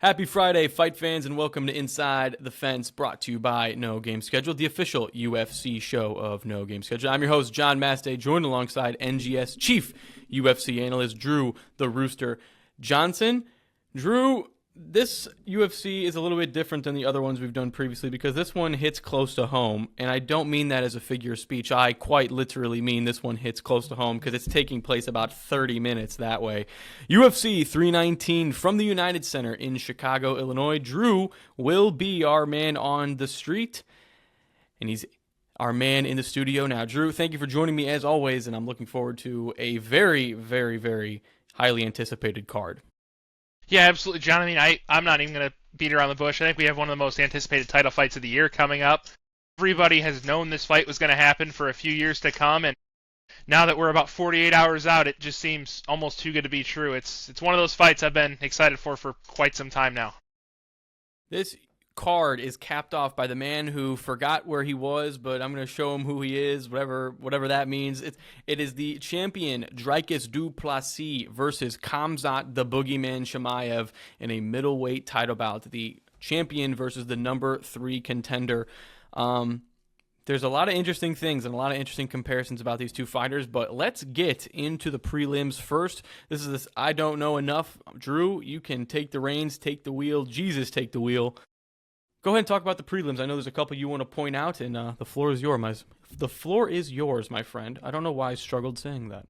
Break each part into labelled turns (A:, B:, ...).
A: Happy Friday, fight fans, and welcome to Inside the Fence, brought to you by No Game Schedule, the official UFC show of No Game Schedule. I'm your host, John Mastay, joined alongside NGS Chief UFC Analyst Drew the Rooster Johnson. Drew, this UFC is a little bit different than the other ones we've done previously because this one hits close to home, and I don't mean that as a figure of speech. I quite literally mean this one hits close to home because it's taking place about 30 minutes that way. UFC 319 from the United Center in Chicago, Illinois. Drew will be our man on the street, and he's our man in the studio now. Drew, thank you for joining me as always, and I'm looking forward to a very, very, very highly anticipated card.
B: Yeah, absolutely, John. I mean, I'm not even going to beat around the bush. I think we have one of the most anticipated title fights of the year coming up. Everybody has known this fight was going to happen for a few years to come, and now that we're about 48 hours out, it just seems almost too good to be true. It's one of those fights I've been excited for quite some time now.
A: This card is capped off by the man who forgot where he was, but I'm going to show him who he is, whatever that means. It is the Champion Dricus Du Plessis versus Khamzat the Boogeyman Chimaev in a middleweight title bout. The champion versus the number 3 contender. There's a lot of interesting things and a lot of interesting comparisons about these two fighters, but let's get into the prelims first. This is this I don't know enough. Drew, you can take the reins, take the wheel. Jesus, take the wheel. Go ahead and talk about the prelims. I know there's a couple you want to point out, and the floor is yours. The floor is yours, my friend. I don't know why I struggled saying that.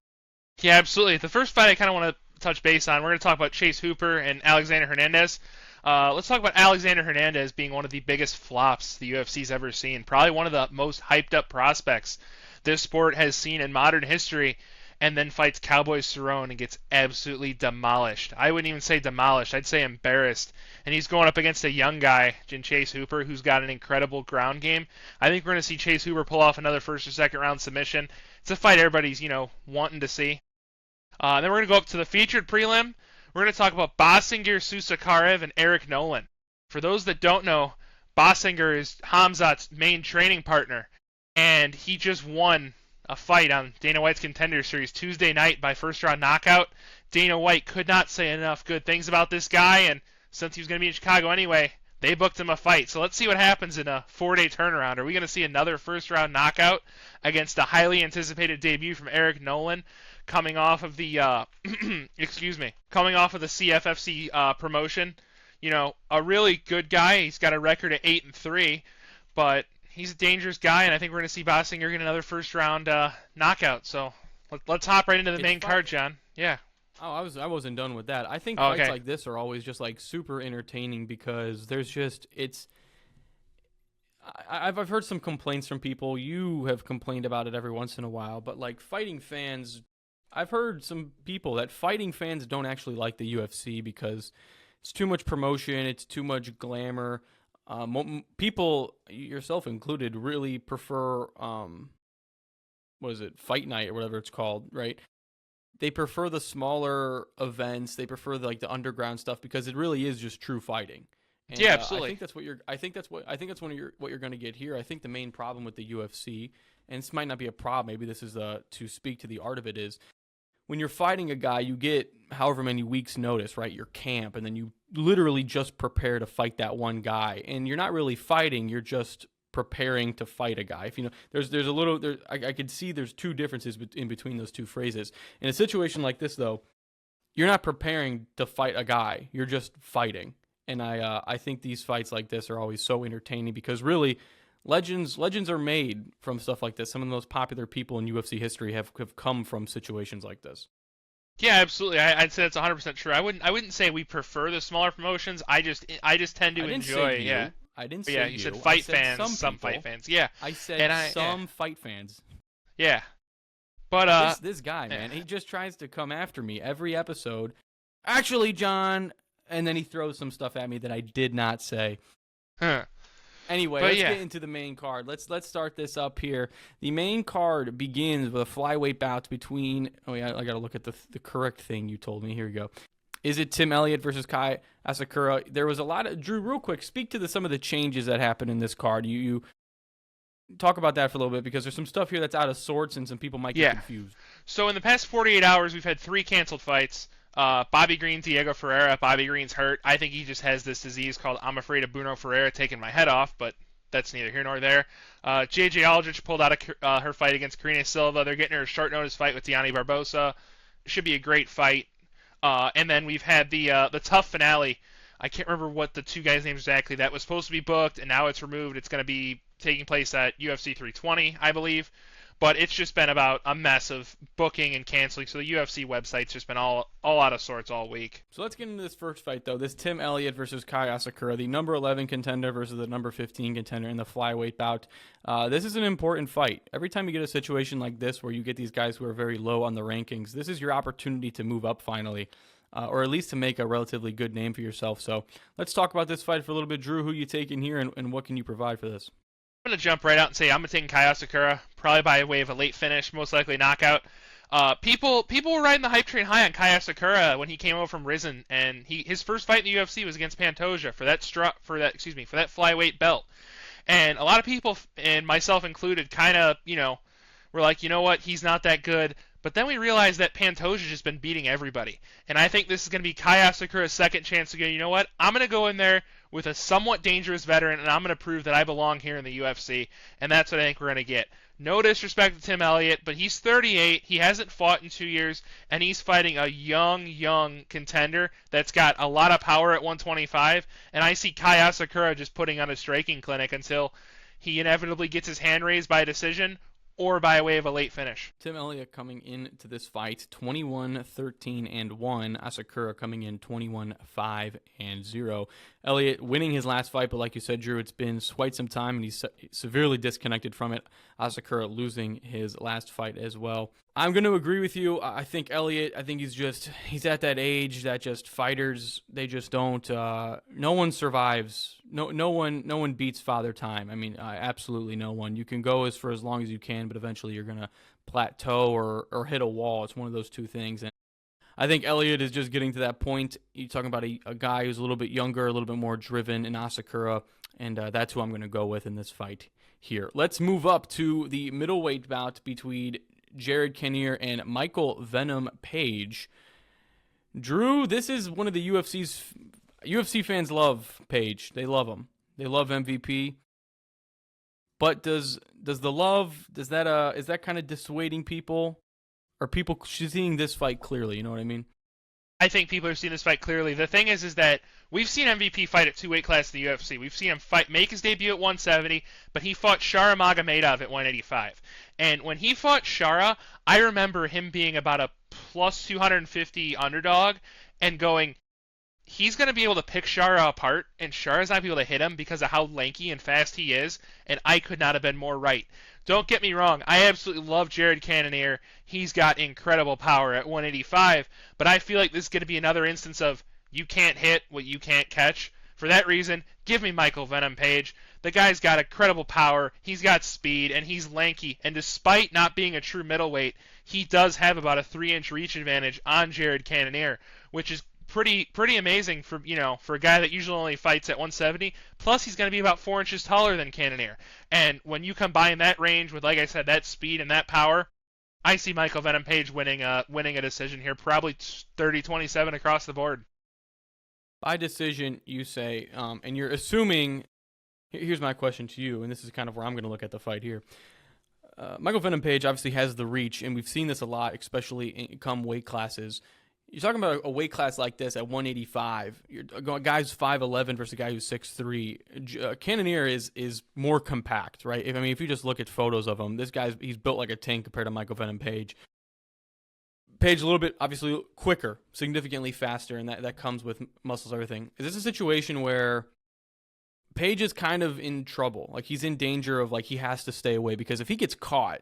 B: Yeah, absolutely. The first fight I kind of want to touch base on, we're going to talk about Chase Hooper and Alexander Hernandez. Let's talk about Alexander Hernandez being one of the biggest flops the UFC's ever seen. Probably one of the most hyped up prospects this sport has seen in modern history, and then fights Cowboy Cerrone and gets absolutely demolished. I wouldn't even say demolished. I'd say embarrassed. And he's going up against a young guy in Chase Hooper who's got an incredible ground game. I think we're going to see Chase Hooper pull off another first or second round submission. It's a fight everybody's, wanting to see. Then we're going to go up to the featured prelim. We're going to talk about Bosinger Susakarev and Eric Nolan. For those that don't know, Bosinger is Khamzat's main training partner, and he just won a fight on Dana White's Contender Series Tuesday night by first round knockout. Dana White could not say enough good things about this guy, and since he was going to be in Chicago anyway, they booked him a fight. So let's see what happens in a 4-day turnaround. Are we going to see another first round knockout against a highly anticipated debut from Eric Nolan, coming off of the coming off of the CFFC promotion? A really good guy. He's got a record of 8-3, but he's a dangerous guy, and I think we're going to see Bosinger get another first-round knockout. So let's hop right into the main card, John. Yeah.
A: Oh, I wasn't done with that. I think fights like this are always just like super entertaining because there's just I've heard some complaints from people. You have complained about it every once in a while, but like fighting fans, I've heard some people that fighting fans don't actually like the UFC because it's too much promotion, it's too much glamour. People, yourself included, really prefer Fight Night or whatever it's called, right? They prefer the smaller events. They prefer the underground stuff because it really is just true fighting. And,
B: yeah, absolutely.
A: I think that's what you're going to get here. I think the main problem with the UFC, and this might not be a problem, maybe this is to speak to the art of it, is when you're fighting a guy, you get however many weeks notice, right? Your camp, and then you literally just prepare to fight that one guy, and you're not really fighting. You're just preparing to fight a guy. If I could see there's two differences in between those two phrases. In a situation like this, though, you're not preparing to fight a guy. You're just fighting. And I think these fights like this are always so entertaining because really, legends are made from stuff like this. Some of the most popular people in UFC history have come from situations like this.
B: Yeah, absolutely. I'd say that's 100% true. I wouldn't say we prefer the smaller promotions. I just tend to enjoy. Yeah.
A: I didn't say
B: you said fight fans, some fight fans. Yeah.
A: I said some fight fans.
B: Yeah. But
A: this guy, man, he just tries to come after me every episode. Actually, John, and then he throws some stuff at me that I did not say.
B: Huh.
A: Anyway, let's get into the main card. Let's start this up here. The main card begins with a flyweight bout between. Oh yeah, I got to look at the correct thing you told me. Here we go. Is it Tim Elliott versus Kai Asakura? There was a lot of Drew. Real quick, speak to some of the changes that happened in this card. You talk about that for a little bit because there's some stuff here that's out of sorts and some people might get confused.
B: So in the past 48 hours, we've had 3 canceled fights. Bobby Green, Diego Ferreira. Bobby Green's hurt. I think he just has this disease called I'm afraid of Bruno Ferreira taking my head off, but that's neither here nor there. JJ Aldrich pulled out of her fight against Karina Silva. They're getting her a short notice fight with Diani Barbosa. Should be a great fight. And then we've had the tough finale. I can't remember what the two guys' names exactly. That was supposed to be booked, and now it's removed. It's going to be taking place at UFC 320, I believe. But it's just been about a mess of booking and canceling. So the UFC website's just been all out of sorts all week.
A: So let's get into this first fight, though. This Tim Elliott versus Kai Asakura, the number 11 contender versus the number 15 contender in the flyweight bout. This is an important fight. Every time you get a situation like this where you get these guys who are very low on the rankings, this is your opportunity to move up finally, or at least to make a relatively good name for yourself. So let's talk about this fight for a little bit. Drew, who you taking here, and what can you provide for this?
B: I'm going to jump right out and say I'm going to take Kai Asakura, probably by way of a late finish, most likely knockout. People were riding the hype train high on Kai Asakura when he came over from Rizin, and his first fight in the UFC was against Pantoja for that flyweight belt. And a lot of people, and myself included, kind of, were like, you know what, he's not that good. But then we realized that Pantoja's just been beating everybody. And I think this is going to be Kai Asakura's second chance to go, you know what, I'm going to go in there with a somewhat dangerous veteran, and I'm going to prove that I belong here in the UFC. And that's what I think we're going to get. No disrespect to Tim Elliott, but he's 38. He hasn't fought in 2 years, and he's fighting a young contender that's got a lot of power at 125. And I see Kai Asakura just putting on a striking clinic until he inevitably gets his hand raised by a decision or by way of a late finish.
A: Tim Elliott coming into this fight 21-13-1. Asakura coming in 21-5-0. Elliott winning his last fight, but like you said, Drew, it's been quite some time, and he's severely disconnected from it. Asakura losing his last fight as well. I'm going to agree with you. I think Elliott, he's at that age that just fighters, they just don't, no one survives. No one beats Father Time. I mean, absolutely no one. You can go for as long as you can, but eventually you're going to plateau or hit a wall. It's one of those two things. And I think Elliott is just getting to that point. You're talking about a guy who's a little bit younger, a little bit more driven in Asakura, and that's who I'm going to go with in this fight here. Let's move up to the middleweight bout between Jared Cannonier and Michael Venom Page. Drew, this is one of the UFC fans love Page. They love him. They love MVP. But is that kind of dissuading people? Are people seeing this fight clearly? You know what I mean?
B: I think people are seeing this fight clearly. The thing is that we've seen MVP fight at two weight classes in the UFC. We've seen him make his debut at 170, but he fought Shara Magomedov at 185. And when he fought Shara, I remember him being about a plus 250 underdog and going, he's going to be able to pick Shara apart, and Shara's not going to be able to hit him because of how lanky and fast he is, and I could not have been more right. Don't get me wrong, I absolutely love Jared Cannonier. He's got incredible power at 185, but I feel like this is going to be another instance of you can't hit what you can't catch. For that reason, give me Michael Venom Page. The guy's got incredible power, he's got speed, and he's lanky, and despite not being a true middleweight, he does have about a 3-inch reach advantage on Jared Cannonier, which is pretty amazing for a guy that usually only fights at 170. Plus, he's going to be about 4 inches taller than Cannonier. And when you combine that range with, like I said, that speed and that power, I see Michael Venom Page winning a decision here, probably 30-27 across the board.
A: By decision, you say, and you're assuming. Here's my question to you, and this is kind of where I'm going to look at the fight here. Michael Venom Page obviously has the reach, and we've seen this a lot, especially come weight classes. You're talking about a weight class like this at 185. A guy's 5'11 versus a guy who's 6'3. Cannonier is more compact, right? If you just look at photos of him, he's built like a tank compared to Michael Venom Page. Page a little bit, obviously, quicker, significantly faster, and that comes with muscles, everything. Is this a situation where Page is kind of in trouble? Like, he's in danger of, he has to stay away, because if he gets caught,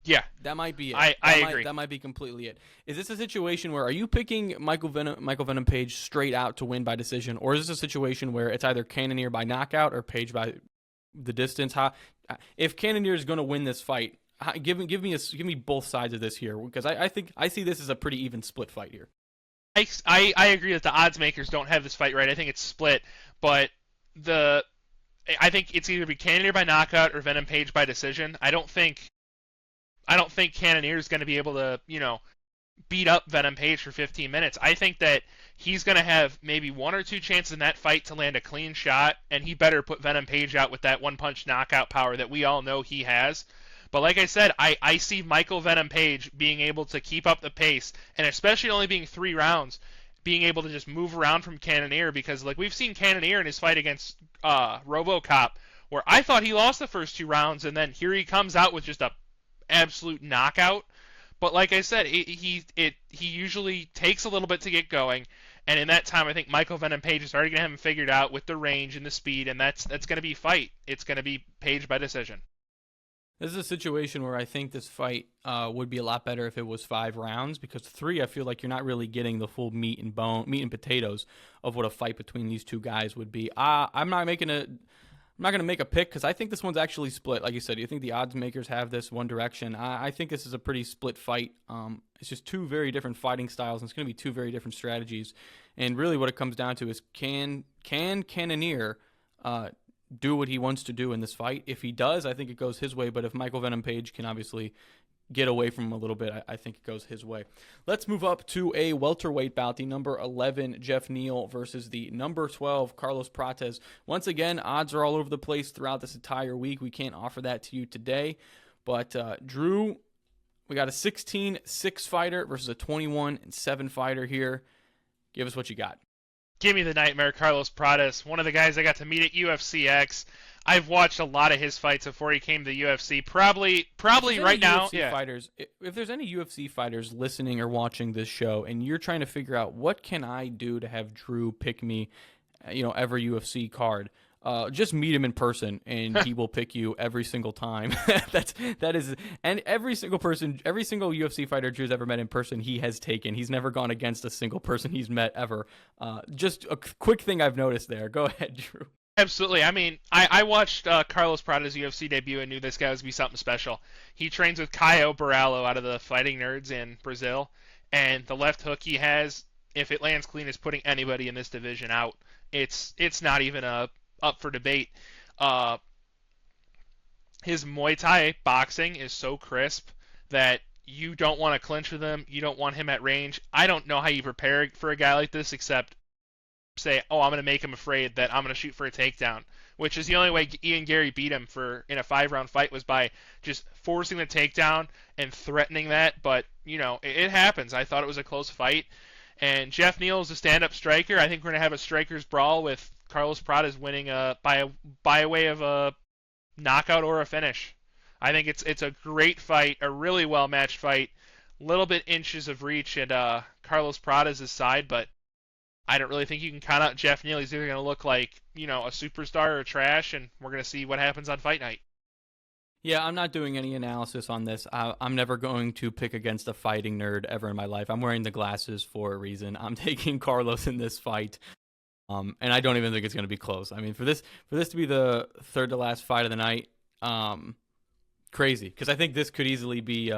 B: yeah,
A: that might be it.
B: I agree.
A: That might be completely it. Is this a situation where, are you picking Michael Venom Page straight out to win by decision, or is this a situation where it's either Cannonier by knockout or Page by the distance? If Cannonier is going to win this fight, give me both sides of this here, because I think I see this as a pretty even split fight here.
B: I agree that the odds makers don't have this fight right. I think it's split, but I think it's either be Cannonier by knockout or Venom Page by decision. I don't think Cannonier is going to be able to, beat up Venom Page for 15 minutes. I think that he's going to have maybe one or two chances in that fight to land a clean shot, and he better put Venom Page out with that one-punch knockout power that we all know he has. But like I said, I see Michael Venom Page being able to keep up the pace, and especially only being 3 rounds, being able to just move around from Cannonier, because like we've seen Cannonier in his fight against RoboCop, where I thought he lost the first 2 rounds, and then here he comes out with just a absolute knockout. But like I said, he usually takes a little bit to get going, and in that time, I think Michael Venom Page is already going to have him figured out with the range and the speed, and that's going to be fight. It's going to be Page by decision.
A: This is a situation where I think this fight would be a lot better if it was 5 rounds, because 3, I feel like you're not really getting the full meat and potatoes of what a fight between these two guys would be. I'm not going to make a pick because I think this one's actually split. Like you said, you think the odds makers have this one direction. I think this is a pretty split fight. It's just 2 very different fighting styles, and it's going to be 2 very different strategies. And really what it comes down to is can Cannonier do what he wants to do in this fight? If he does, I think it goes his way. But if Michael Venom Page can obviously get away from him a little bit, I think it goes his way. Let's move up to a welterweight bout. The number 11 Jeff Neal versus the number 12 Carlos Prates. Once again, odds are all over the place throughout this entire week. We can't offer that to you today. But Drew, we got a 16-6 fighter versus a 21-7 fighter here. Give us what you got.
B: Give me the Nightmare Carlos Prates, one of the guys I got to meet at UFC X. I've watched a lot of his fights before he came to the UFC. Probably right now.
A: UFC fighters, if there's any UFC fighters listening or watching this show, and you're trying to figure out what can I do to have Drew pick me, every UFC card, just meet him in person, and he will pick you every single time. And every single UFC fighter Drew's ever met in person, he has taken. He's never gone against a single person he's met ever. Just a quick thing I've noticed there. Go ahead, Drew.
B: Absolutely. I mean, I watched Carlos Prates' UFC debut and knew this guy was going to be something special. He trains with Caio Borralho out of the Fighting Nerds in Brazil, and the left hook he has, if it lands clean, is putting anybody in this division out. It's not even up for debate. His Muay Thai boxing is so crisp that you don't want to clinch with him. You don't want him at range. I don't know how you prepare for a guy like this except say, I'm going to make him afraid that I'm going to shoot for a takedown, which is the only way Ian Gary beat him in a 5-round fight, was by just forcing the takedown and threatening that. But, it happens. I thought it was a close fight. And Jeff Neal is a stand-up striker. I think we're going to have a striker's brawl with Carlos Prates winning by way of a knockout or a finish. I think it's a great fight, a really well-matched fight. Little bit inches of reach at Carlos Prates' side, but I don't really think you can count out Jeff Neal. He's either going to look like, a superstar or trash, and we're going to see what happens on fight night.
A: Yeah, I'm not doing any analysis on this. I'm never going to pick against a fighting nerd ever in my life. I'm wearing the glasses for a reason. I'm taking Carlos in this fight, and I don't even think it's going to be close. I mean, for this to be the third to last fight of the night, crazy, because I think this could easily be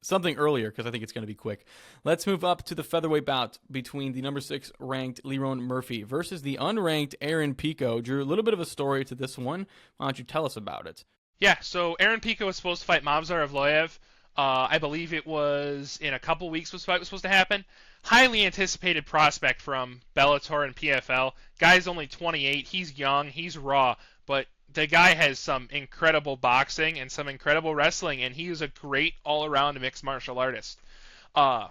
A: something earlier, because I think it's going to be quick. Let's move up to the featherweight bout between the number 6 ranked Lerone Murphy versus the unranked Aaron Pico. Drew, a little bit of a story to this one. Why don't you tell us about it?
B: Yeah, so Aaron Pico was supposed to fight Movsar Evloev. I believe it was in a couple weeks this fight was supposed to happen. Highly anticipated prospect from Bellator and PFL. Guy's only 28. He's young. He's raw. But the guy has some incredible boxing and some incredible wrestling, and he is a great all-around mixed martial artist. For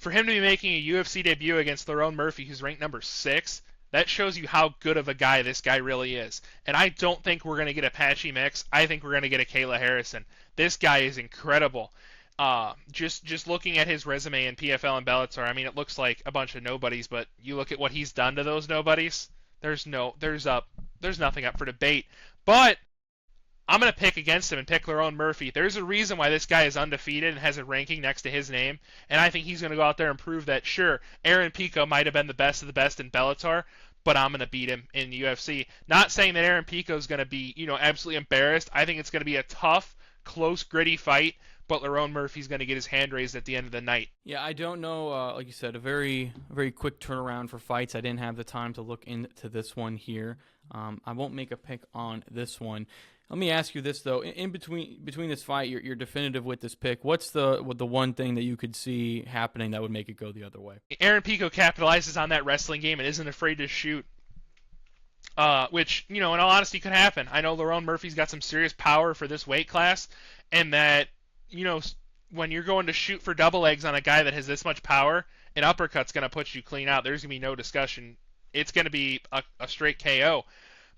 B: him to be making a UFC debut against Lerone Murphy, who's ranked number 6, that shows you how good of a guy this guy really is. And I don't think we're going to get a patchy mix. I think we're going to get a Kayla Harrison. This guy is incredible. Just looking at his resume in PFL and Bellator, I mean, it looks like a bunch of nobodies, but you look at what he's done to those nobodies, there's nothing up for debate. But I'm going to pick against him and pick Lerone Murphy. There's a reason why this guy is undefeated and has a ranking next to his name, and I think he's going to go out there and prove that, sure, Aaron Pico might have been the best of the best in Bellator, but I'm going to beat him in the UFC. Not saying that Aaron Pico is going to be, absolutely embarrassed. I think it's going to be a tough, close, gritty fight, but Lerone Murphy's going to get his hand raised at the end of the night.
A: Yeah, I don't know. Like you said, a very quick turnaround for fights. I didn't have the time to look into this one here. I won't make a pick on this one. Let me ask you this though: in between this fight, you're definitive with this pick. What's the one thing that you could see happening that would make it go the other way?
B: Aaron Pico capitalizes on that wrestling game and isn't afraid to shoot. Which, in all honesty, could happen. I know Lerone Murphy's got some serious power for this weight class, and that, when you're going to shoot for double legs on a guy that has this much power, an uppercut's going to put you clean out. There's going to be no discussion. It's going to be a straight KO.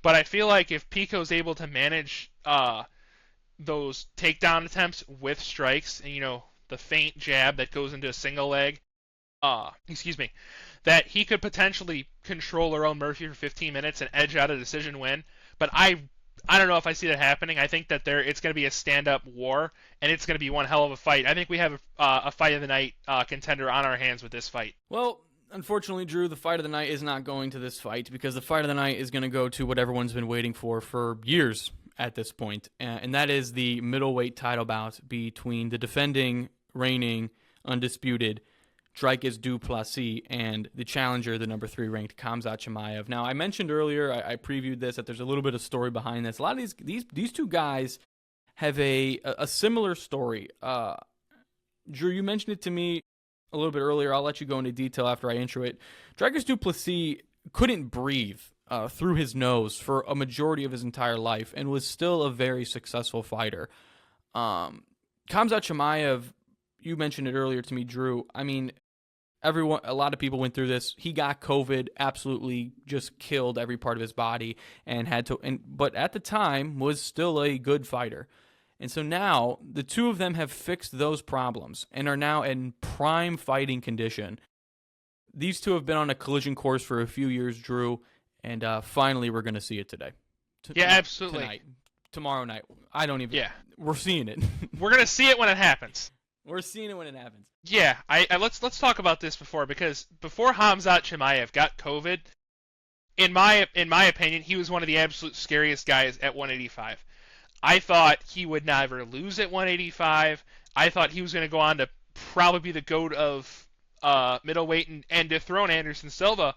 B: But I feel like if Pico's able to manage those takedown attempts with strikes, and, the feint jab that goes into a single leg, that he could potentially control Lerone Murphy for 15 minutes and edge out a decision win. But I don't know if I see that happening. I think that it's going to be a stand-up war, and it's going to be one hell of a fight. I think we have a fight of the night contender on our hands with this fight.
A: Well, unfortunately, Drew, the fight of the night is not going to this fight because the fight of the night is going to go to what everyone's been waiting for years at this point, and that is the middleweight title bout between the defending, reigning, undisputed Dricus Du Plessis and the challenger, the number 3 ranked Khamzat Chimaev. Now, I mentioned earlier, I previewed this, that there's a little bit of story behind this. A lot of these two guys have a similar story. Drew, you mentioned it to me a little bit earlier. I'll let you go into detail after I intro it. Dricus Du Plessis couldn't breathe through his nose for a majority of his entire life and was still a very successful fighter. Khamzat Chimaev, you mentioned it earlier to me, Drew. I mean, a lot of people went through this. He got COVID, absolutely just killed every part of his body, but at the time was still a good fighter. And so now the two of them have fixed those problems and are now in prime fighting condition. These two have been on a collision course for a few years, Drew, and finally we're going to see it today.
B: Yeah, absolutely.
A: Tonight. Tomorrow night. I don't even.
B: Yeah.
A: We're seeing it.
B: We're going to see it when it happens.
A: We're seeing it when it happens.
B: Yeah, let's talk about this because before Khamzat Chimaev got COVID, in my opinion, he was one of the absolute scariest guys at 185. I thought he would never lose at 185. I thought he was going to go on to probably be the GOAT of middleweight and dethrone Anderson Silva.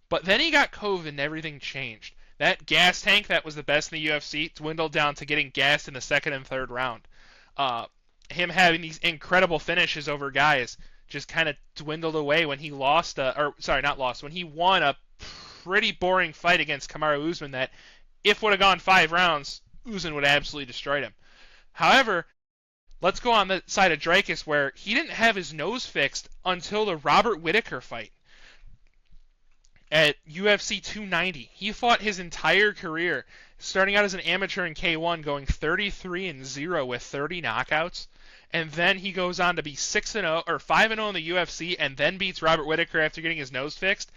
B: But then he got COVID and everything changed. That gas tank that was the best in the UFC dwindled down to getting gassed in the second and third round. Him having these incredible finishes over guys just kind of dwindled away when he when he won a pretty boring fight against Kamaru Usman that, if would have gone 5 rounds, Usman would have absolutely destroyed him. However, let's go on the side of Dricus, where he didn't have his nose fixed until the Robert Whittaker fight at UFC 290. He fought his entire career, starting out as an amateur in K1, going 33-0 with 30 knockouts. And then he goes on to be 6-0 or 5-0 in the UFC, and then beats Robert Whittaker after getting his nose fixed.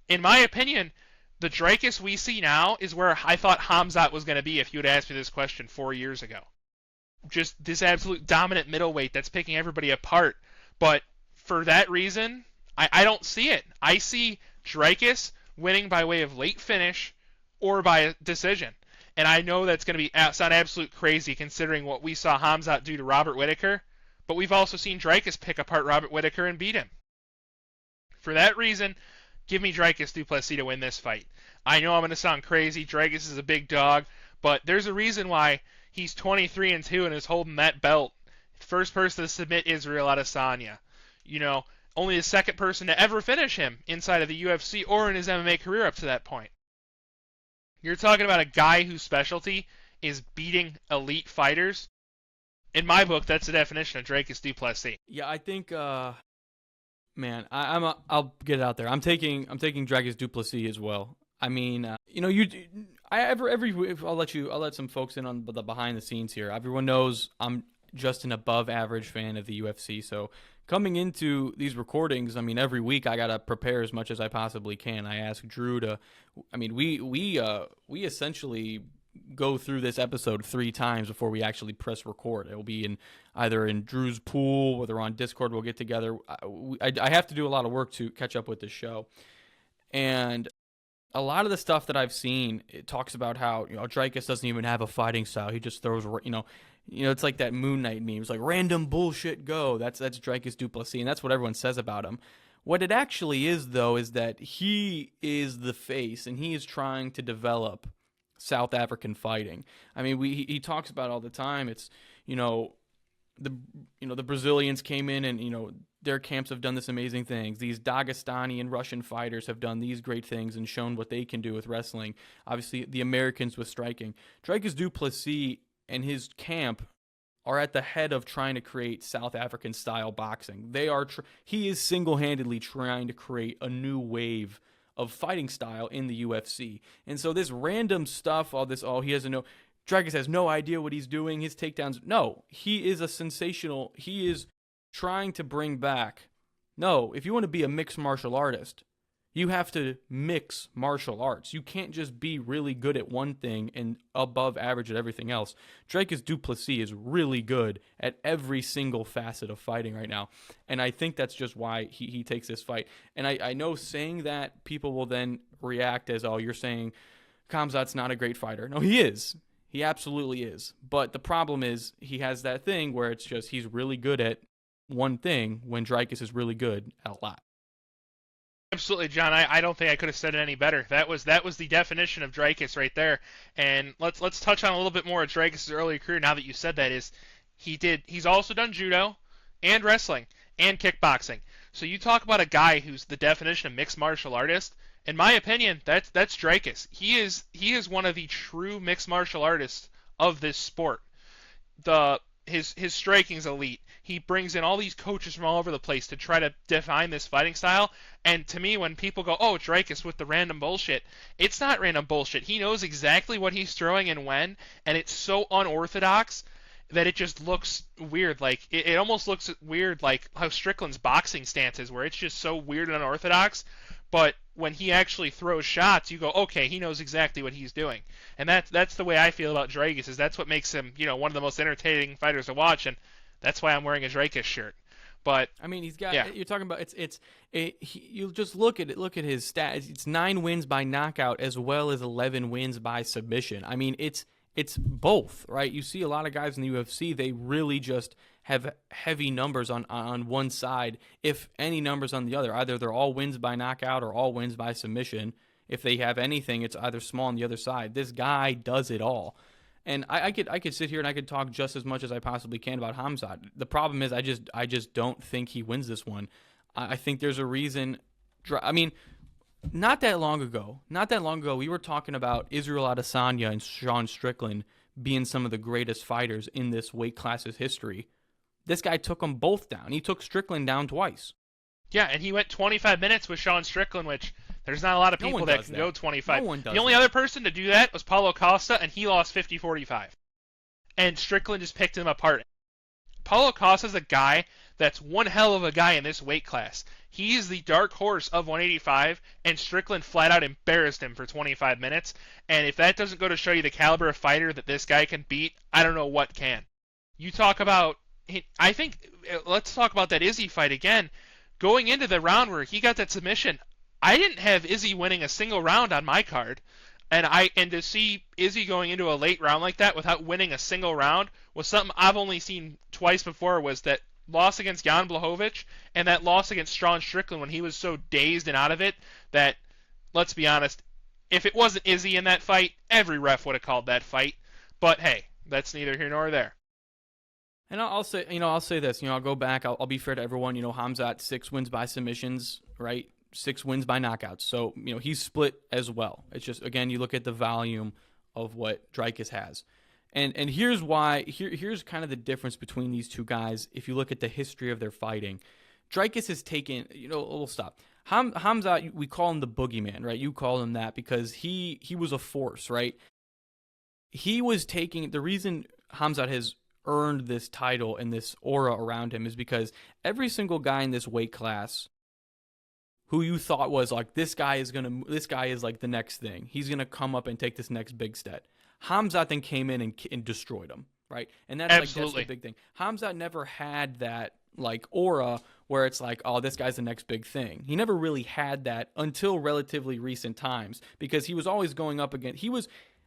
B: In my opinion, the Dricus we see now is where I thought Khamzat was going to be if you had asked me this question 4 years ago. Just this absolute dominant middleweight that's picking everybody apart. But for that reason, I don't see it. I see Dricus winning by way of late finish or by a decision. And I know that's going to sound absolute crazy considering what we saw Khamzat do to Robert Whittaker, but we've also seen Dricus pick apart Robert Whittaker and beat him. For that reason, give me Dricus Du Plessis to win this fight. I know I'm going to sound crazy. Dricus is a big dog, but there's a reason why he's 23-2 and is holding that belt. First person to submit Israel Adesanya. Only the second person to ever finish him inside of the UFC or in his MMA career up to that point. You're talking about a guy whose specialty is beating elite fighters. In my book, that's the definition of Dricus Du Plessis.
A: Yeah, I think, I'll get it out there. I'm taking Dricus Du Plessis as well. I mean, I'll let some folks in on the behind the scenes here. Everyone knows I'm just an above average fan of the UFC. So coming into these recordings, I mean, every week I gotta prepare as much as I possibly can. I ask Drew to, we essentially go through this episode 3 times before we actually press record. It will be either in Drew's pool, whether on Discord we'll get together. I have to do a lot of work to catch up with this show, and a lot of the stuff that I've seen, it talks about how Dricus doesn't even have a fighting style. He just throws, it's like that Moon Knight meme. It's like random bullshit go. That's Dricus Du Plessis, and that's what everyone says about him. What it actually is, though, is that he is the face, and he is trying to develop South African fighting. I mean, he talks about it all the time. It's the Brazilians came in and their camps have done this amazing things. These Dagestani and Russian fighters have done these great things and shown what they can do with wrestling. Obviously, the Americans with striking. Dricus Du Plessis and his camp are at the head of trying to create South African style boxing. He is single-handedly trying to create a new wave of fighting style in the UFC. And so this random stuff, he doesn't know. Dricus has no idea what he's doing. His takedowns. No, he is he is trying to bring back. No, if you want to be a mixed martial artist, you have to mix martial arts. You can't just be really good at one thing and above average at everything else. Dricus Du Plessis is really good at every single facet of fighting right now. And I think that's just why he takes this fight. And I know saying that, people will then react as, oh, you're saying Khamzat's not a great fighter. No, he is. He absolutely is. But the problem is he has that thing where it's just he's really good at one thing when Dricus is really good at a lot.
B: Absolutely, John. I don't think I could have said it any better. That was the definition of Dricus right there. And let's touch on a little bit more of Dricus' early career now that you said that. He's also done judo and wrestling and kickboxing. So you talk about a guy who's the definition of mixed martial artist. In my opinion, that's Dricus. He is one of the true mixed martial artists of this sport. His striking's elite. He brings in all these coaches from all over the place to try to define this fighting style. And to me, when people go, oh, Dricus with the random bullshit, it's not random bullshit. He knows exactly what he's throwing and when, and it's so unorthodox that it just looks weird. Like it almost looks weird like how Strickland's boxing stance is, where it's just so weird and unorthodox. But when he actually throws shots, you go, okay, he knows exactly what he's doing. And that's the way I feel about Dricus, is that's what makes him, one of the most entertaining fighters to watch, and that's why I'm wearing a Dricus shirt. But
A: I mean, he's got. You're talking about you just look at his stats. It's 9 wins by knockout as well as 11 wins by submission. I mean, it's both, right? You see a lot of guys in the UFC, they really just have heavy numbers on one side, if any numbers on the other. Either they're all wins by knockout or all wins by submission. If they have anything, it's either small on the other side. This guy does it all. And I could sit here and I could talk just as much as I possibly can about Khamzat. The problem is I just don't think he wins this one. I think there's a reason. I mean, not that long ago, we were talking about Israel Adesanya and Sean Strickland being some of the greatest fighters in this weight class's history. This guy took them both down. He took Strickland down twice.
B: Yeah, and he went 25 minutes with Sean Strickland, which there's not a lot of people that can go 25.
A: No one does
B: the only other person to do that was Paulo Costa, and he lost 50-45. And Strickland just picked him apart. Paulo Costa's a guy that's one hell of a guy in this weight class. He is the dark horse of 185, and Strickland flat out embarrassed him for 25 minutes. And if that doesn't go to show you the caliber of fighter that this guy can beat, I don't know what can. You talk about, let's talk about that Izzy fight again. Going into the round where he got that submission, I didn't have Izzy winning a single round on my card. And to see Izzy going into a late round like that without winning a single round was something I've only seen twice before, was that loss against Jan Blachowicz and that loss against Sean Strickland when he was so dazed and out of it that, let's be honest, if it wasn't Izzy in that fight, every ref would have called that fight. But hey, that's neither here nor there.
A: And I'll say this. I'll go back. I'll be fair to everyone. Khamzat 6 wins by submissions, right? 6 wins by knockouts. So he's split as well. It's just, again, you look at the volume of what Dricus has, and here's why. Here's kind of the difference between these two guys. If you look at the history of their fighting, Dricus has taken. We'll stop. Khamzat, we call him the boogeyman, right? You call him that because he was a force, right? He was taking the reason Khamzat has earned this title and this aura around him is because every single guy in this weight class who you thought was like, this guy is like the next thing. He's going to come up and take this next big step. Khamzat then came in and destroyed him, right? And that's the big thing. Khamzat never had that like aura where it's like, oh, this guy's the next big thing. He never really had that until relatively recent times because he was always going up against,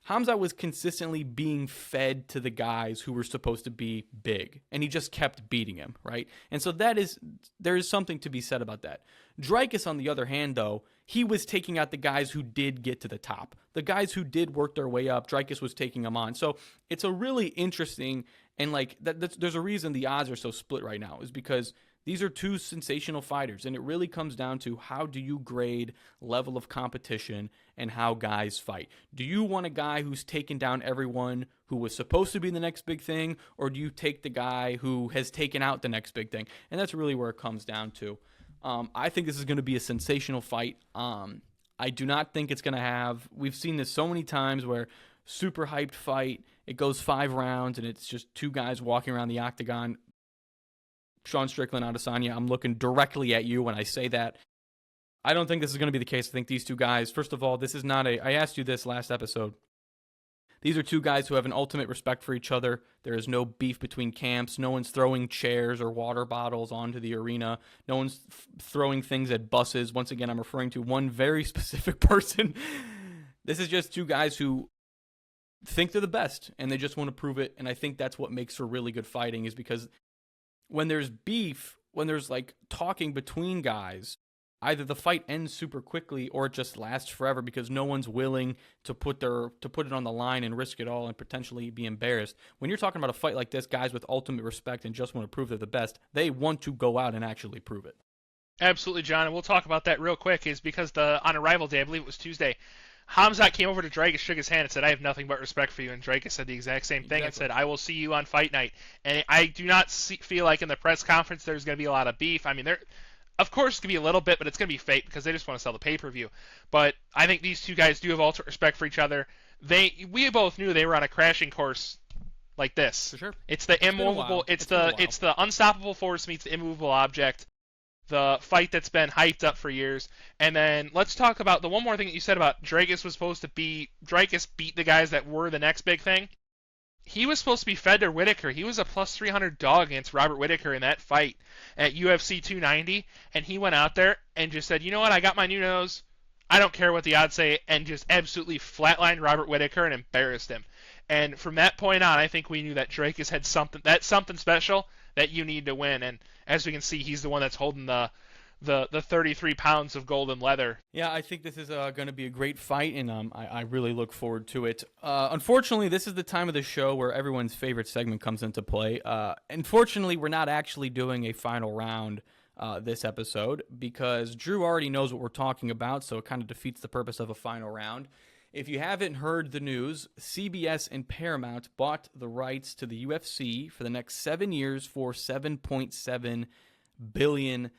A: Khamzat was consistently being fed to the guys who were supposed to be big, and he just kept beating him, right? And so there is something to be said about that. Dricus, on the other hand, though, he was taking out the guys who did get to the top. The guys who did work their way up, Dricus was taking them on. So it's a really interesting, and there's a reason the odds are so split right now, is because these are two sensational fighters, and it really comes down to how do you grade level of competition and how guys fight. Do you want a guy who's taken down everyone who was supposed to be the next big thing, or do you take the guy who has taken out the next big thing? And that's really where it comes down to. I think this is going to be a sensational fight. I do not think it's going to have – we've seen this so many times where super hyped fight, it goes 5 rounds, and it's just two guys walking around the octagon. Sean Strickland, Adesanya, I'm looking directly at you when I say that. I don't think this is going to be the case. I think these two guys, first of all, this is not I asked you this last episode. These are two guys who have an ultimate respect for each other. There is no beef between camps. No one's throwing chairs or water bottles onto the arena. No one's throwing things at buses. Once again, I'm referring to one very specific person. This is just two guys who think they're the best, and they just want to prove it. And I think that's what makes for really good fighting, is because when there's beef, when there's talking between guys, either the fight ends super quickly or it just lasts forever because no one's willing to put it on the line and risk it all and potentially be embarrassed. When you're talking about a fight like this, guys with ultimate respect and just want to prove they're the best, they want to go out and actually prove it.
B: Absolutely, John, and we'll talk about that real quick, is because on Arrival Day, I believe it was Tuesday, Khamzat came over to Dricus, shook his hand, and said, "I have nothing but respect for you." And Dricus said the exact same thing and said, "I will see you on fight night." And I do not feel like in the press conference there's going to be a lot of beef. I mean, of course it's going to be a little bit, but it's going to be fake because they just want to sell the pay-per-view. But I think these two guys do have ultimate respect for each other. We both knew they were on a crashing course like this.
A: For sure.
B: It's the immovable. It's the unstoppable force meets the immovable object. The fight that's been hyped up for years. And then let's talk about the one more thing that you said about Dricus beat the guys that were the next big thing. He was supposed to be fed to Whitaker. He was a plus 300 dog against Robert Whitaker in that fight at UFC 290, and he went out there and just said, "You know what, I got my new nose. I don't care what the odds say," and just absolutely flatlined Robert Whitaker and embarrassed him. And from that point on, I think we knew that Dricus had something special that you need to win. And as we can see, he's the one that's holding the 33 pounds of golden leather.
A: Yeah, I think this is going to be a great fight, and I really look forward to it. Unfortunately, this is the time of the show where everyone's favorite segment comes into play. Unfortunately, we're not actually doing a final round this episode because Drew already knows what we're talking about, so it kind of defeats the purpose of a final round. If you haven't heard the news, CBS and Paramount bought the rights to the UFC for the next 7 years for $7.7 billion.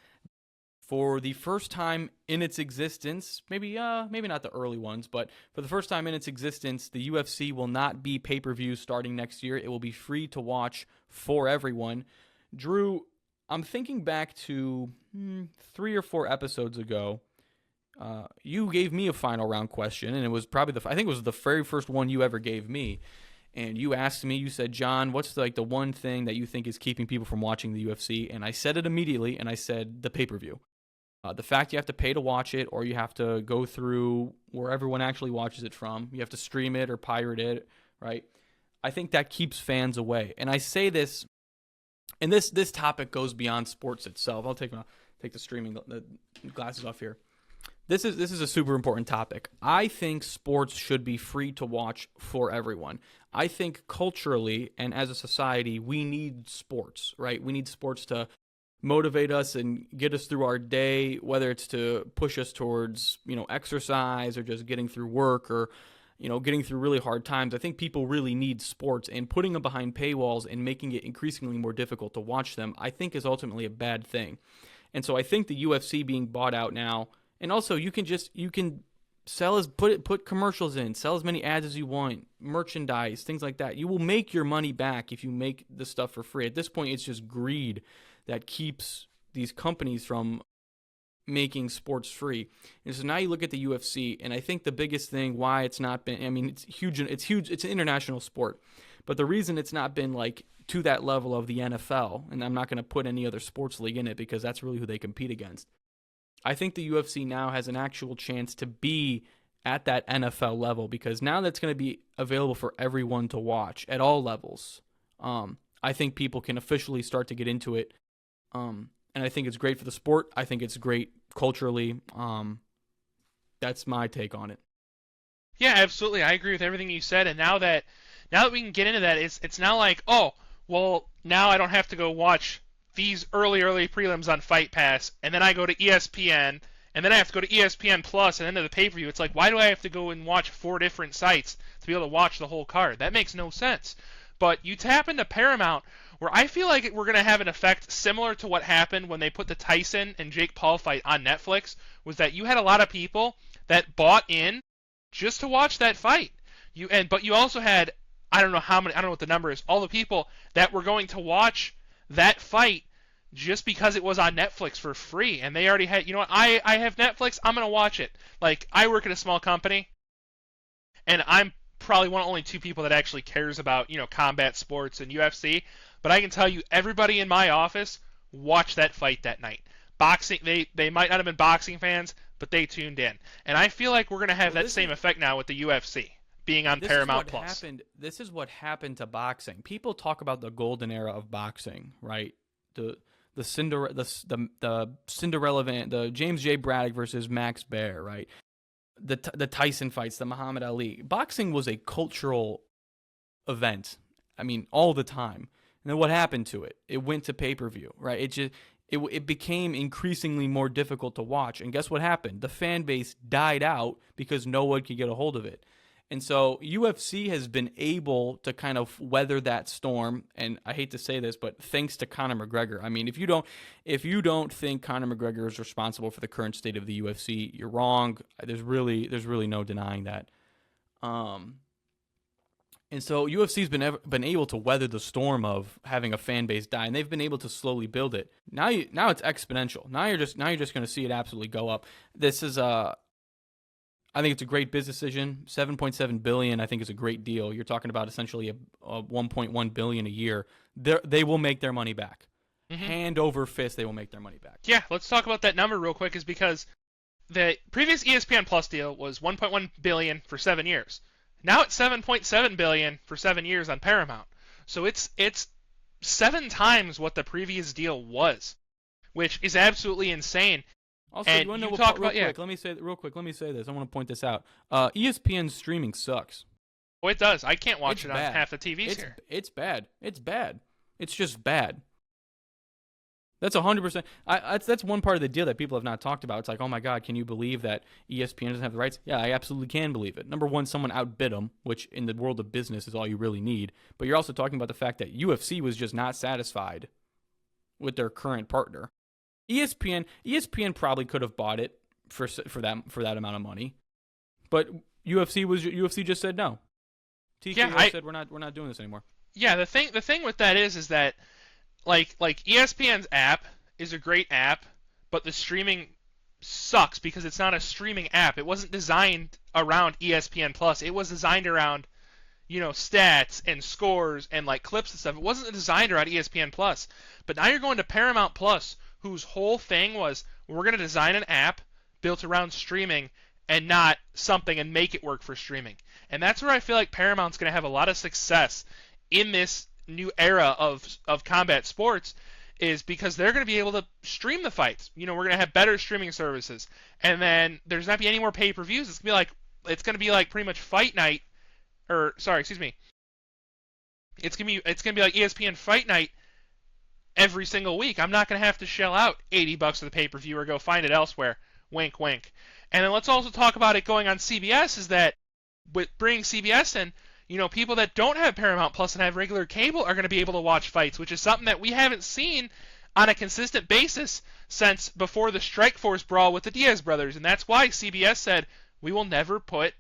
A: For the first time in its existence, maybe not the early ones, but for the first time in its existence, the UFC will not be pay-per-view starting next year. It will be free to watch for everyone. Drew, I'm thinking back to 3 or 4 episodes ago. You gave me a final round question, and it was probably I think it was the very first one you ever gave me. And you asked me, you said, "John, what's the one thing that you think is keeping people from watching the UFC?" And I said it immediately, and I said the pay-per-view. The fact you have to pay to watch it, or you have to go through where everyone actually watches it from. You have to stream it or pirate it, right? I think that keeps fans away. And I say this, and this topic goes beyond sports itself. I'll take the streaming the glasses off here. This is a super important topic. I think sports should be free to watch for everyone. I think culturally and as a society, we need sports, right? We need sports to motivate us and get us through our day, whether it's to push us towards, exercise or just getting through work or, getting through really hard times. I think people really need sports, and putting them behind paywalls and making it increasingly more difficult to watch them, I think is ultimately a bad thing. And so I think the UFC being bought out now, and also you can sell put commercials in, sell as many ads as you want, merchandise, things like that. You will make your money back if you make the stuff for free. At this point, it's just greed that keeps these companies from making sports free. And so now you look at the UFC, and I think the biggest thing why it's not been, it's huge, it's an international sport, but the reason it's not been to that level of the NFL, and I'm not going to put any other sports league in it because that's really who they compete against. I think the UFC now has an actual chance to be at that NFL level, because now that's going to be available for everyone to watch at all levels. I think people can officially start to get into it, and I think it's great for the sport. I think it's great culturally. That's my take on it.
B: Yeah, absolutely. I agree with everything you said. And now that we can get into that, it's now like, oh, well, now I don't have to go watch these early prelims on Fight Pass, and then I go to ESPN, and then I have to go to ESPN Plus and then to the pay-per-view. It's like, why do I have to go and watch 4 different sites to be able to watch the whole card? That makes no sense. But you tap into Paramount, where I feel like we're going to have an effect similar to what happened when they put the Tyson and Jake Paul fight on Netflix, was that you had a lot of people that bought in just to watch that fight. But you also had, I don't know what the number is, all the people that were going to watch that fight just because it was on Netflix for free, and they already had, you know what, I have Netflix, I'm going to watch it. Like, I work at a small company, and I'm probably one of only 2 people that actually cares about, combat sports and UFC, but I can tell you, everybody in my office watched that fight that night. Boxing, they might not have been boxing fans, but they tuned in. And I feel like we're going to have that same effect now with the UFC being on Paramount Plus.
A: This is what happened to boxing. People talk about the golden era of boxing, right? The Cinderella, the James J. Braddock versus Max Baer, right? The Tyson fights, the Muhammad Ali. Boxing was a cultural event. I mean, all the time. And then what happened to it? It went to pay-per-view, right? It became increasingly more difficult to watch. And guess what happened? The fan base died out because no one could get a hold of it. And so UFC has been able to kind of weather that storm. And I hate to say this, but thanks to Conor McGregor. I mean, if you don't think Conor McGregor is responsible for the current state of the UFC, you're wrong. There's really no denying that. And so UFC's been able to weather the storm of having a fan base die, and they've been able to slowly build it. Now it's exponential. Now you're just going to see it absolutely go up. This is I think it's a great business decision. $7.7 billion, I think, is a great deal. You're talking about essentially a $1.1 billion a year. They will make their money back. Mm-hmm. Hand over fist, they will make their money back.
B: Yeah, let's talk about that number real quick, is because the previous ESPN Plus deal was $1.1 billion for 7 years. Now it's $7.7 billion for 7 years on Paramount. So it's 7 times what the previous deal was, which is absolutely insane.
A: Also, and you want to know what, real quick, let me say this. I want to point this out. ESPN streaming sucks.
B: Oh, it does. I can't watch it on half the TVs here.
A: It's bad. It's bad. It's just bad. That's 100%. That's one part of the deal that people have not talked about. It's like, oh my God, can you believe that ESPN doesn't have the rights? Yeah, I absolutely can believe it. Number one, someone outbid them, which in the world of business is all you really need. But you're also talking about the fact that UFC was just not satisfied with their current partner. ESPN probably could have bought it for that amount of money, but UFC just said no. TKO said we're not doing this anymore.
B: Yeah, the thing with that is that like ESPN's app is a great app, but the streaming sucks because it's not a streaming app. It wasn't designed around ESPN Plus. It was designed around, stats and scores and like clips and stuff. It wasn't designed around ESPN Plus. But now you're going to Paramount Plus, whose whole thing was, we're going to design an app built around streaming and not something and make it work for streaming. And that's where I feel like Paramount's going to have a lot of success in this new era of combat sports, is because they're going to be able to stream the fights. We're going to have better streaming services. And then there's not be any more pay-per-views. It's going to be like pretty much Fight Night, It's going to be like ESPN Fight Night every single week. I'm not going to have to shell out $80 for the pay-per-view or go find it elsewhere. Wink, wink. And then let's also talk about it going on CBS, is that with bringing CBS in, people that don't have Paramount Plus and have regular cable are going to be able to watch fights, which is something that we haven't seen on a consistent basis since before the Strikeforce brawl with the Diaz brothers. And that's why CBS said, we will never put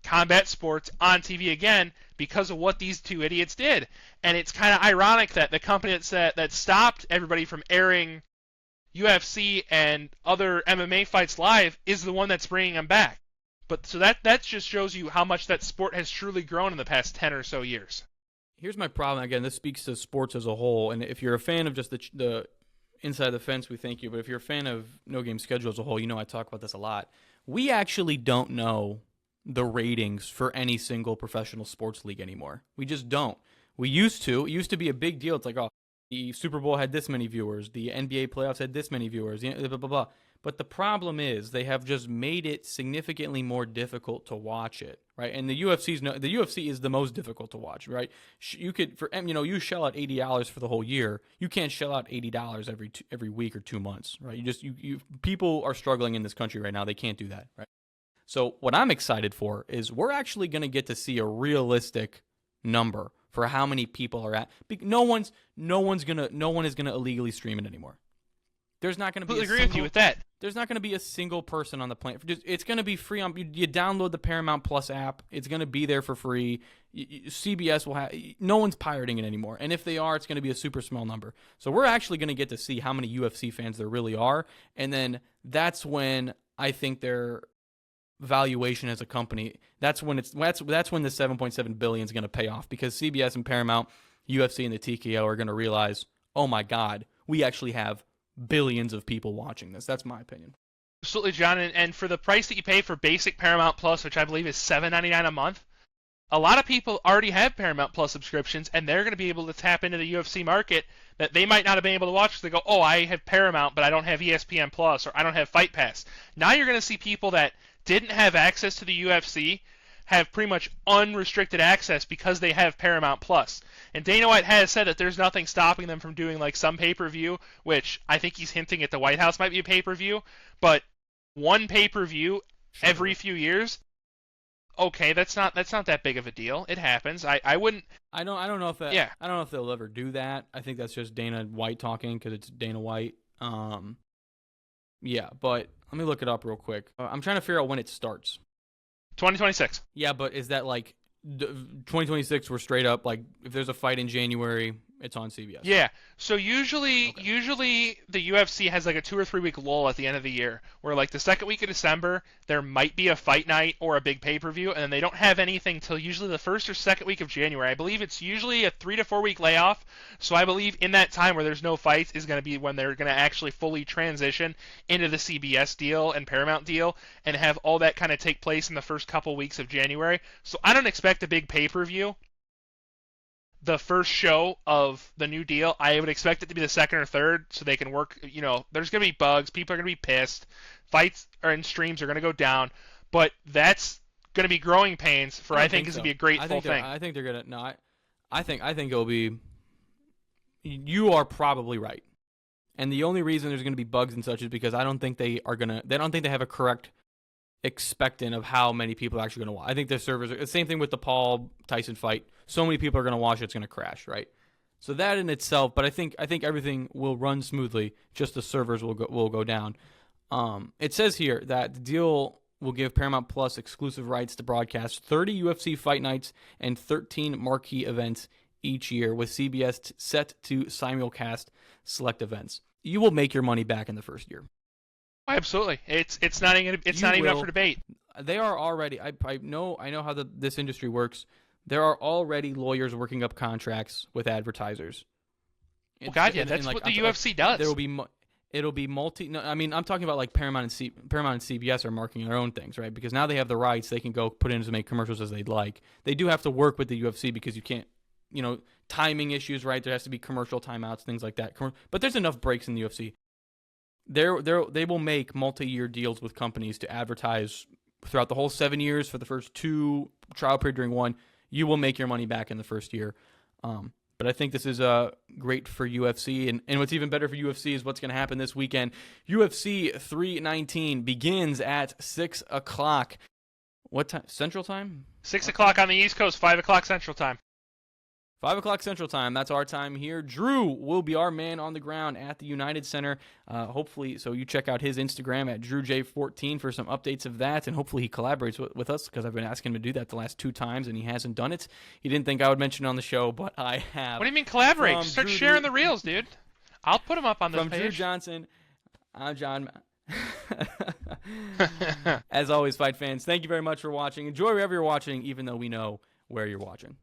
B: combat sports on TV again because of what these 2 idiots did. And it's kind of ironic that the company that stopped everybody from airing UFC and other MMA fights live is the one that's bringing them back. But so that just shows you how much that sport has truly grown in the past 10 or so years.
A: Here's my problem. Again, this speaks to sports as a whole. And if you're a fan of just the inside the fence, we thank you. But if you're a fan of No Game Schedule as a whole, I talk about this a lot. We actually don't know the ratings for any single professional sports league anymore. We just don't. We used to. It used to be a big deal. It's like, oh, the Super Bowl had this many viewers. The NBA playoffs had this many viewers. Blah, blah, blah. But the problem is they have just made it significantly more difficult to watch it, right? And the UFC is the most difficult to watch, right? You could, you shell out $80 for the whole year. You can't shell out $80 every week or 2 months, right? People are struggling in this country right now. They can't do that, right? So what I'm excited for is we're actually going to get to see a realistic number for how many people are at. No one is gonna illegally stream it anymore. There's not going to be.
B: Agree with you with that.
A: There's not going to be a single person on the planet. It's going to be free on. You download the Paramount Plus app. It's going to be there for free. CBS will have. No one's pirating it anymore. And if they are, it's going to be a super small number. So we're actually going to get to see how many UFC fans there really are, and then that's when I think their valuation as a company. That's when the $7.7 billion is going to pay off, because CBS and Paramount, UFC, and the TKO are going to realize, oh my God, we actually have billions of people watching this. That's my opinion.
B: Absolutely, John. And for the price that you pay for basic Paramount Plus, which I believe is $7.99 a month, a lot of people already have Paramount Plus subscriptions, and they're going to be able to tap into the UFC market that they might not have been able to watch, because they go, oh, I have Paramount, but I don't have ESPN Plus, or I don't have Fight Pass. Now you're going to see people that didn't have access to the UFC have pretty much unrestricted access because they have Paramount Plus. And Dana White has said that there's nothing stopping them from doing like some pay-per-view, which I think he's hinting at the White House might be a pay-per-view, but one pay-per-view every few years, okay, that's not that big of a deal. It happens. I don't know if they'll ever do that. I think that's just Dana White talking because it's Dana White. Yeah, but let me look it up real quick. I'm trying to figure out when it starts. 2026.
A: Yeah, but is that like 2026? We're straight up like if there's a fight in January, it's on CBS.
B: Yeah. So usually the UFC has like a 2 or 3 week lull at the end of the year, where like the second week of December there might be a fight night or a big pay-per-view, and then they don't have anything till usually the first or second week of January. I believe it's usually a 3 to 4 week layoff. So I believe in that time where there's no fights is going to be when they're going to actually fully transition into the CBS deal and Paramount deal and have all that kind of take place in the first couple weeks of January. So I don't expect a big pay-per-view the first show of the new deal. I would expect it to be the second or third, so they can work. There's going to be bugs. People are going to be pissed. Fights and streams are going to go down. But that's going to be growing pains for I think is going to be a great full thing.
A: I think they're going to. No, I think it'll be. You are probably right. And the only reason there's going to be bugs and such is because I don't think they have a correct expectant of how many people are actually going to watch. I think the servers are the same thing with the Paul Tyson fight. So many people are going to watch it's going to crash, right? So that in itself, but I think everything will run smoothly. Just the servers will go down. It says here that the deal will give Paramount Plus exclusive rights to broadcast 30 UFC fight nights and 13 marquee events each year, with CBS set to simulcast select events. You will make your money back in the first year.
B: Absolutely, it's not even up for debate.
A: They are already. I know how this industry works. There are already lawyers working up contracts with advertisers.
B: Well, God, yeah, that's what the UFC does.
A: There will be. It'll be multi. No, I mean, I'm talking about like Paramount and CBS are marketing their own things, right? Because now they have the rights, they can go put in to make commercials as they'd like. They do have to work with the UFC because you can't, timing issues, right? There has to be commercial timeouts, things like that. But there's enough breaks in the UFC. They will make multi-year deals with companies to advertise throughout the whole 7 years for the first 2, trial period during 1. You will make your money back in the first year. But I think this is great for UFC. And what's even better for UFC is what's going to happen this weekend. UFC 319 begins at 6 o'clock. What time? Central Time?
B: 6 o'clock on the East Coast, 5 o'clock Central Time.
A: 5 o'clock Central Time. That's our time here. Drew will be our man on the ground at the United Center. Hopefully, so you check out his Instagram at DrewJ14 for some updates of that, and hopefully he collaborates with us because I've been asking him to do that the last 2 times, and he hasn't done it. He didn't think I would mention it on the show, but I have.
B: What do you mean collaborate? Just start sharing the reels, dude. I'll put them up on this page.
A: From Drew Johnson, I'm John. As always, fight fans, thank you very much for watching. Enjoy wherever you're watching, even though we know where you're watching.